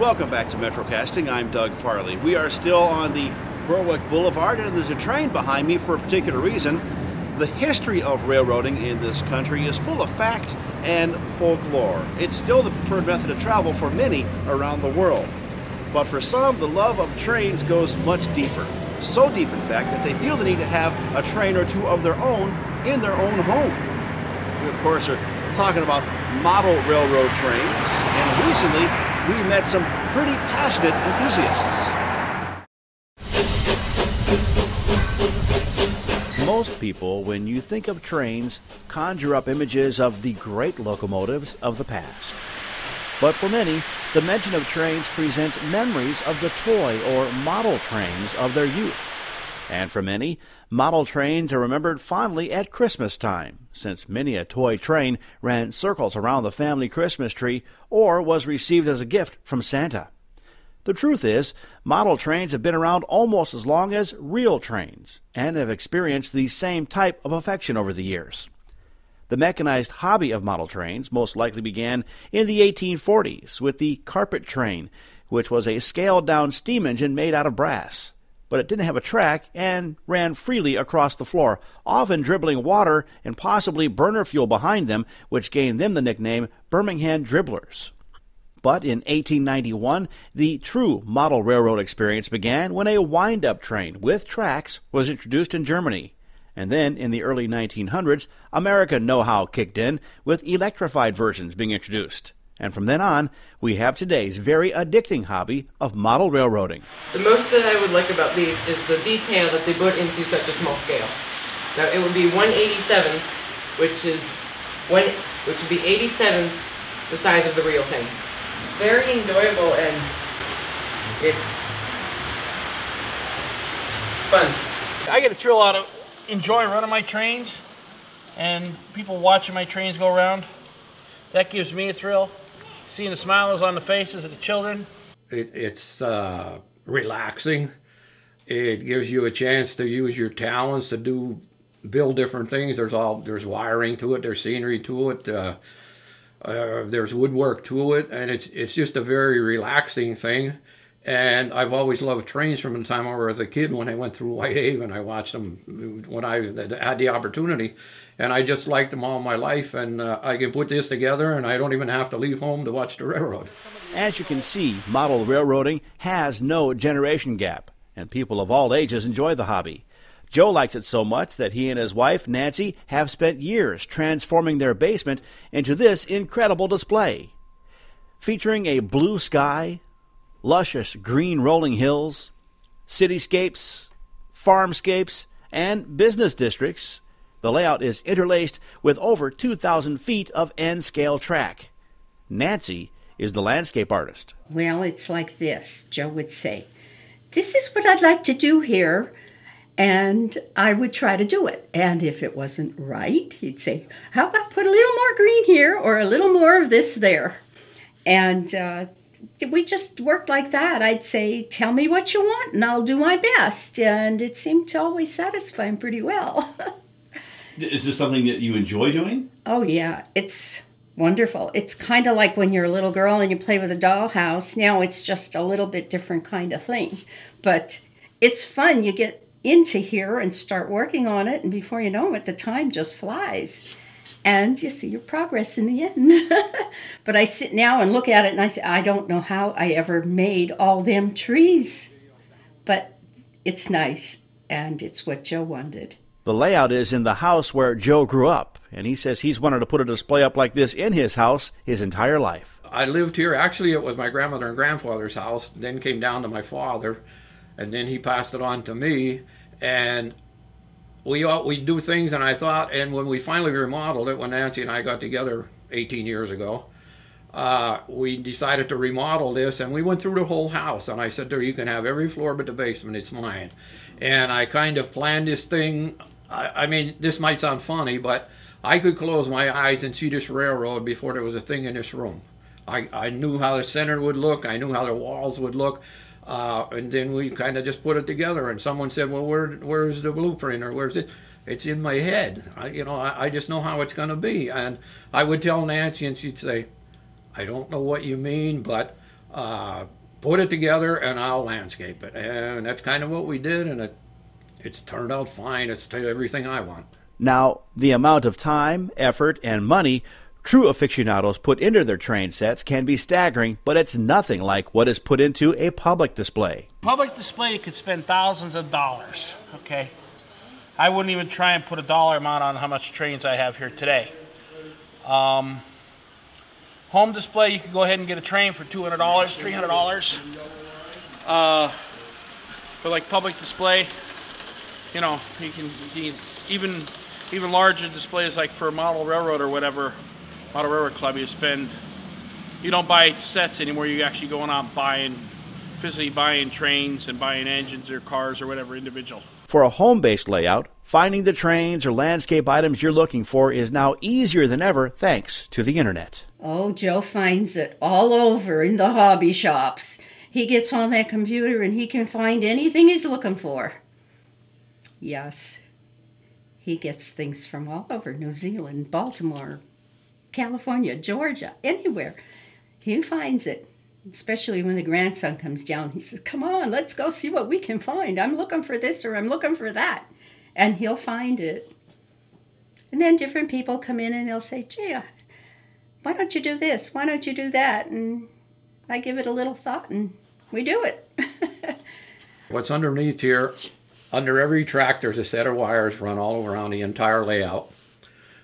Welcome back to MetroCasting. I'm Doug Farley. We are still on the Berwick Boulevard, and there's a train behind me for a particular reason. The history of railroading in this country is full of fact and folklore. It's still the preferred method of travel for many around the world. But for some, the love of trains goes much deeper. So deep, in fact, that they feel the need to have a train or two of their own in their own home. We, of course, are talking about model railroad trains, and recently we met some pretty passionate enthusiasts. Most people, when you think of trains, conjure up images of the great locomotives of the past. But for many, the mention of trains presents memories of the toy or model trains of their youth. And for many, model trains are remembered fondly at Christmas time, since many a toy train ran circles around the family Christmas tree or was received as a gift from Santa. The truth is, model trains have been around almost as long as real trains and have experienced the same type of affection over the years. The mechanized hobby of model trains most likely began in the 1840s with the carpet train, which was a scaled-down steam engine made out of brass. But it didn't have a track and ran freely across the floor, often dribbling water and possibly burner fuel behind them, which gained them the nickname Birmingham Dribblers. But in 1891, the true model railroad experience began when a wind-up train with tracks was introduced in Germany. And then, in the early 1900s, American know-how kicked in, with electrified versions being introduced. And from then on, we have today's very addicting hobby of model railroading. The most that I would like about these is the detail that they put into such a small scale. Now, it would be 1/87th, which would be 87th the size of the real thing. It's very enjoyable and it's fun. I get a thrill out of enjoying running my trains and people watching my trains go around. That gives me a thrill. Seeing the smiles on the faces of the children. It's relaxing. It gives you a chance to use your talents to build different things. There's wiring to it. There's scenery to it. There's woodwork to it, and it's just a very relaxing thing. And I've always loved trains from the time I was a kid. When I went through Whitehaven, I watched them when I had the opportunity, and I just liked them all my life. And I can put this together, and I don't even have to leave home to watch the railroad. As you can see, model railroading has no generation gap, and people of all ages enjoy the hobby. Joe likes it so much that he and his wife, Nancy, have spent years transforming their basement into this incredible display. Featuring a blue sky, luscious green rolling hills, cityscapes, farmscapes, and business districts, the layout is interlaced with over 2,000 feet of N-scale track. Nancy is the landscape artist. Well, it's like this, Joe would say. This is what I'd like to do here, and I would try to do it. And if it wasn't right, he'd say, how about put a little more green here or a little more of this there? And we just worked like that. I'd say, tell me what you want, and I'll do my best. And it seemed to always satisfy him pretty well. Is this something that you enjoy doing? Oh, yeah. It's wonderful. It's kind of like when you're a little girl and you play with a dollhouse. Now it's just a little bit different kind of thing. But it's fun. You get into here and start working on it, and before you know it, the time just flies. And you see your progress in the end. But I sit now and look at it and I say, I don't know how I ever made all them trees. But it's nice, and it's what Joe wanted. The layout is in the house where Joe grew up, and he says he's wanted to put a display up like this in his house his entire life. I lived here. Actually, it was my grandmother and grandfather's house, then came down to my father, and then he passed it on to me. And we do things, and I thought, and when we finally remodeled it, when Nancy and I got together 18 years ago, we decided to remodel this, and we went through the whole house, and I said to her, you can have every floor but the basement, it's mine. And I kind of planned this thing. I mean, this might sound funny, but I could close my eyes and see this railroad before there was a thing in this room. I knew how the center would look, I knew how the walls would look. And then we kind of just put it together, and someone said, well, where's the blueprint, or where's it? It's in my head. I just know how it's going to be. And I would tell Nancy, and she'd say, I don't know what you mean, but put it together, and I'll landscape it. And that's kind of what we did, and it's turned out fine. It's everything I want. Now, the amount of time, effort, and money true aficionados put into their train sets can be staggering, but it's nothing like what is put into a public display. Public display, you could spend thousands of dollars, okay? I wouldn't even try and put a dollar amount on how much trains I have here today. Home display, you could go ahead and get a train for $200, $300. For like public display, you know, you can even larger displays like for a model railroad or whatever, model railroad club, you don't buy sets anymore. You actually going out physically buying trains and buying engines or cars or whatever individual. For a home-based layout, finding the trains or landscape items you're looking for is now easier than ever thanks to the internet. Oh, Joe finds it all over in the hobby shops. He gets on that computer and he can find anything he's looking for. Yes, he gets things from all over, New Zealand, Baltimore, California, Georgia, anywhere. He finds it, especially when the grandson comes down. He says, come on, let's go see what we can find. I'm looking for this or I'm looking for that. And he'll find it. And then different people come in and they'll say, gee, why don't you do this? Why don't you do that? And I give it a little thought and we do it. What's underneath here, under every track there's a set of wires run all around the entire layout.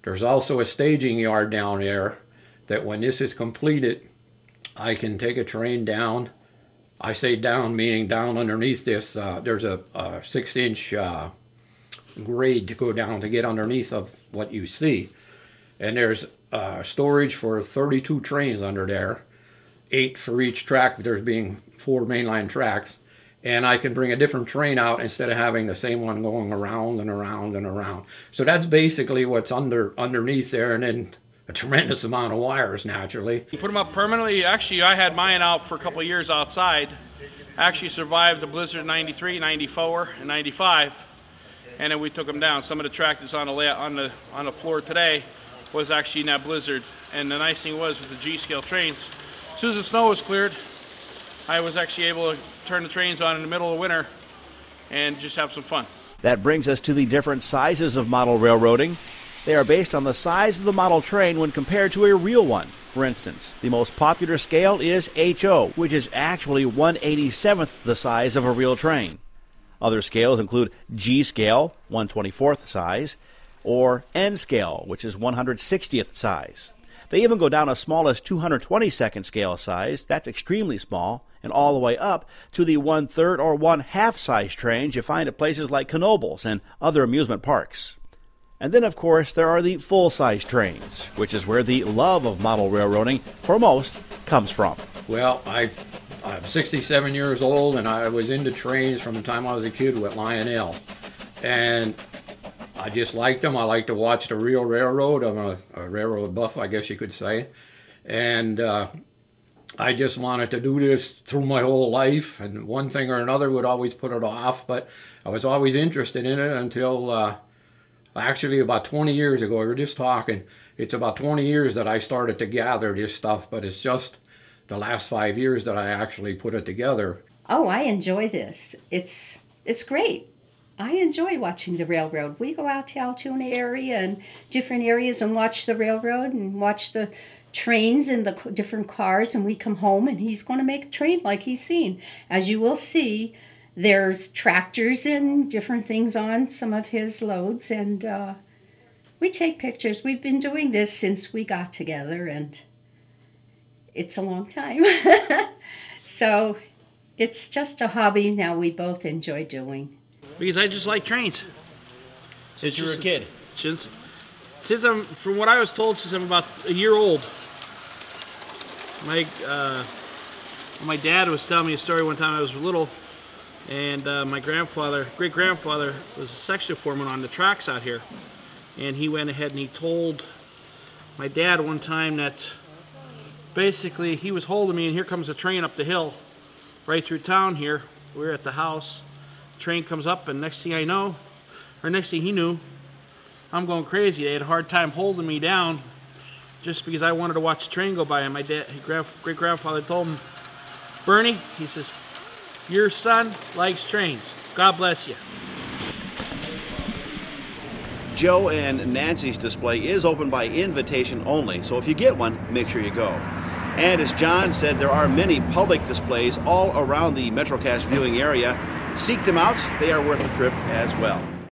There's also a staging yard down there that when this is completed, I can take a train down. I say down, meaning down underneath this. There's a 6-inch grade to go down to get underneath of what you see. And there's storage for 32 trains under there, 8 for each track, there's being 4 mainline tracks. And I can bring a different train out instead of having the same one going around and around and around. So that's basically what's underneath there, and then a tremendous amount of wires, naturally. You put them up permanently. Actually, I had mine out for a couple of years outside. I actually survived the blizzard in 93, 94, and 95, and then we took them down. Some of the track that's on the floor today was actually in that blizzard. And the nice thing was with the G-scale trains, as soon as the snow was cleared, I was actually able to turn the trains on in the middle of winter and just have some fun. That brings us to the different sizes of model railroading. They are based on the size of the model train when compared to a real one. For instance, the most popular scale is HO, which is actually 1/87th the size of a real train. Other scales include G scale, 1/24th size, or N scale, which is 160th size. They even go down as small as 222nd scale size, that's extremely small, and all the way up to the 1/3 or 1/2 size trains you find at places like Knoebels and other amusement parks. And then, of course, there are the full-size trains, which is where the love of model railroading, for most, comes from. Well, I'm 67 years old, and I was into trains from the time I was a kid with Lionel. And I just liked them. I like to watch the real railroad. I'm a railroad buff, I guess you could say. And I just wanted to do this through my whole life, and one thing or another would always put it off, but I was always interested in it until actually about 20 years ago. We were just talking. It's about 20 years that I started to gather this stuff, but it's just the last 5 years that I actually put it together. Oh, I enjoy this. It's great. I enjoy watching the railroad. We go out to Altoona area and different areas and watch the railroad and watch the trains and the different cars, and we come home and he's going to make a train like he's seen. As you will see, there's tractors and different things on some of his loads, and we take pictures. We've been doing this since we got together, and it's a long time. So it's just a hobby now we both enjoy doing. Because I just like trains. Since you were a kid? Since I'm, from what I was told, since I'm about a year old. My dad was telling me a story one time I was little, and my great-grandfather was a section foreman on the tracks out here. And he went ahead and he told my dad one time that basically he was holding me, and here comes a train up the hill right through town here. We're at the house. Train comes up, and next thing he knew, I'm going crazy. They had a hard time holding me down just because I wanted to watch the train go by. And my great-grandfather told him, Bernie, he says, your son likes trains. God bless you. Joe and Nancy's display is open by invitation only, so if you get one, make sure you go. And as John said, there are many public displays all around the MetroCast viewing area. Seek them out. They are worth the trip as well.